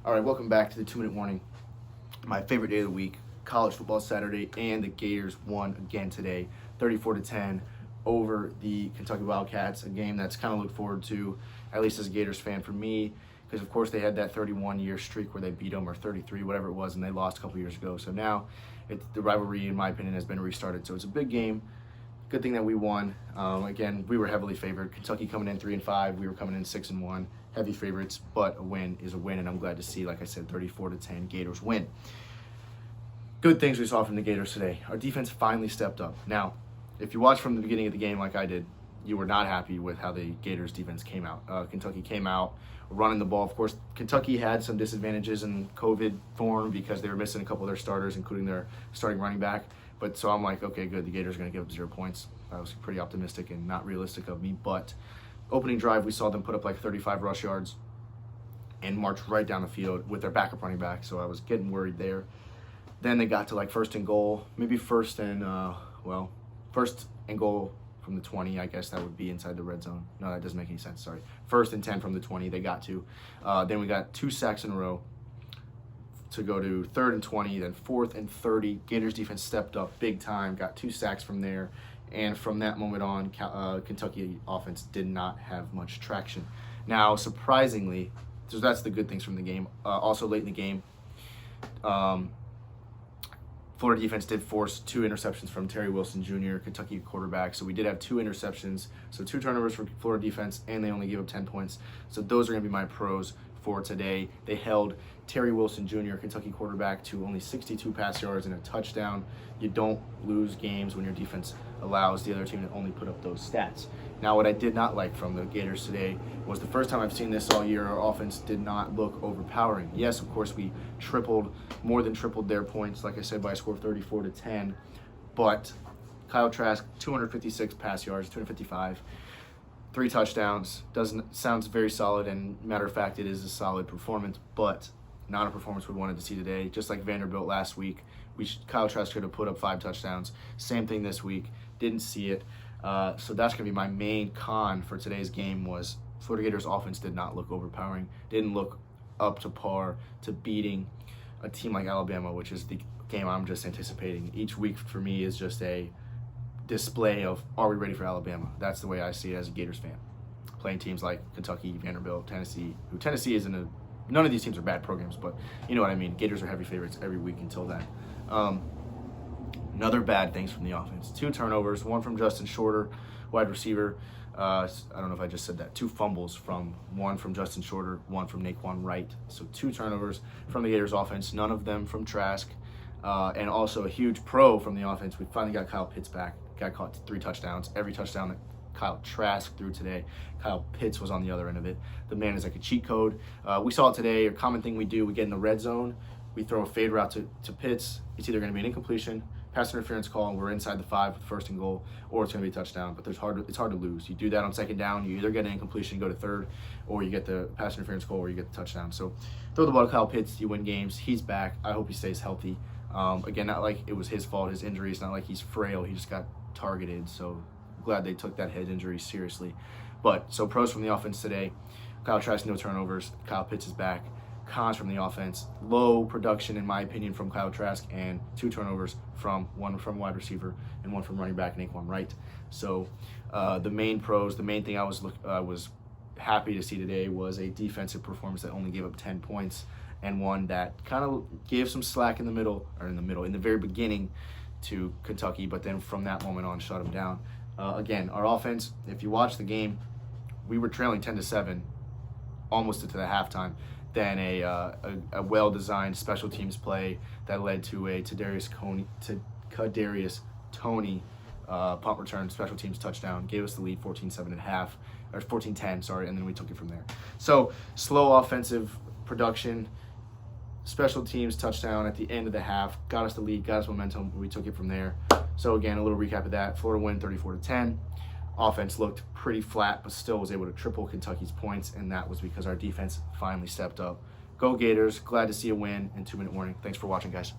All right, welcome back to the 2-minute warning. My favorite day of the week, college football Saturday, and the Gators won again today, 34-10 over the Kentucky Wildcats, a game that's kind of looked forward to, at least as a Gators fan for me, because of course they had that 31-year streak where they beat them, or 33, whatever it was, and they lost a couple years ago. So now the rivalry, in my opinion, has been restarted. So it's a big game. Good thing that we won. Again, we were heavily favored. Kentucky coming in 3-5. We were coming in 6-1. Heavy favorites, but a win is a win, and I'm glad to see, like I said, 34-10 Gators win. Good things we saw from the Gators today. Our defense finally stepped up. Now, if you watched from the beginning of the game like I did, you were not happy with how the Gators defense came out. Kentucky came out running the ball. Of course, Kentucky had some disadvantages in COVID form because they were missing a couple of their starters, including their starting running back. But so I'm like, okay, good. The Gators are going to give up 0 points. I was pretty optimistic and not realistic of me. But opening drive, we saw them put up like 35 rush yards and march right down the field with their backup running back. So I was getting worried there. Then they got to like first and goal, maybe first and goal from the 20. I guess that would be inside the red zone. No, that doesn't make any sense. Sorry. 1st and 10 from the 20. They got to. Then we got 2 sacks in a row to go to 3rd and 20, then 4th and 30. Gators defense stepped up big time, got 2 sacks from there, and from that moment on, Kentucky offense did not have much traction. Now, surprisingly, so that's the good things from the game. Also late in the game, Florida defense did force 2 interceptions from Terry Wilson Jr., Kentucky quarterback. So we did have 2 interceptions, so 2 turnovers for Florida defense, and they only gave up 10 points. So those are going to be my pros for today. They held Terry Wilson Jr., Kentucky quarterback, to only 62 pass yards and a touchdown. You don't lose games when your defense allows the other team to only put up those stats. Now, what I did not like from the Gators today was the first time I've seen this all year, our offense did not look overpowering. Yes, of course, we more than tripled their points, like I said, by a score of 34-10. But Kyle Trask, 256 pass yards, 255. 3 touchdowns. Sounds very solid, and matter of fact, it is a solid performance, but not a performance we wanted to see today. Just like Vanderbilt last week, Kyle Trask could have put up 5 touchdowns. Same thing this week. Didn't see it. So that's going to be my main con for today's game. Was Florida Gators offense did not look overpowering. Didn't look up to par to beating a team like Alabama, which is the game I'm just anticipating. Each week for me is just a display of, are we ready for Alabama? That's the way I see it as a Gators fan. Playing teams like Kentucky, Vanderbilt, Tennessee, none of these teams are bad programs, but you know what I mean. Gators are heavy favorites every week until then. Another bad things from the offense. 2 turnovers, 1 from Justin Shorter, wide receiver. I don't know if I just said that. 2 fumbles, one from Justin Shorter, 1 from Naquan Wright. So 2 turnovers from the Gators offense, none of them from Trask. And also a huge pro from the offense. We finally got Kyle Pitts back. Got caught 3 touchdowns. Every touchdown that Kyle Trask threw today, Kyle Pitts was on the other end of it. The man is like a cheat code. We saw it today. A common thing we do, we get in the red zone, we throw a fade route to Pitts. It's either going to be an incompletion, pass interference call, and we're inside the 5 with 1st and goal, or it's going to be a touchdown. But it's hard to lose. You do that on 2nd down, you either get an incompletion, go to 3rd, or you get the pass interference call, or you get the touchdown. So throw the ball to Kyle Pitts, you win games. He's back. I hope he stays healthy. Again, not like it was his fault, his injury. It's not like he's frail. He just got targeted. So glad they took that head injury seriously. But so pros from the offense today: Kyle Trask, no turnovers. Kyle Pitts is back. Cons from the offense: low production, in my opinion, from Kyle Trask, and 2 turnovers one from wide receiver and 1 from running back Naquan Wright. So the main pros, the main thing I was happy to see today was a defensive performance that only gave up 10 points, and one that kind of gave some slack in the very beginning to Kentucky, but then from that moment on shut them down. Again, our offense, if you watch the game, we were trailing 10-7 almost into the halftime. Then a well-designed special teams play that led to a Kadarius Toney punt return special teams touchdown, gave us the lead 14-7.5, or 14-10, and then we took it from there. So slow offensive production, special teams touchdown at the end of the half, got us the lead, got us momentum, we took it from there. So again, a little recap of that. Florida win 34-10. Offense looked pretty flat, but still was able to triple Kentucky's points, and that was because our defense finally stepped up. Go Gators. Glad to see a win, and 2-minute warning. Thanks for watching, guys.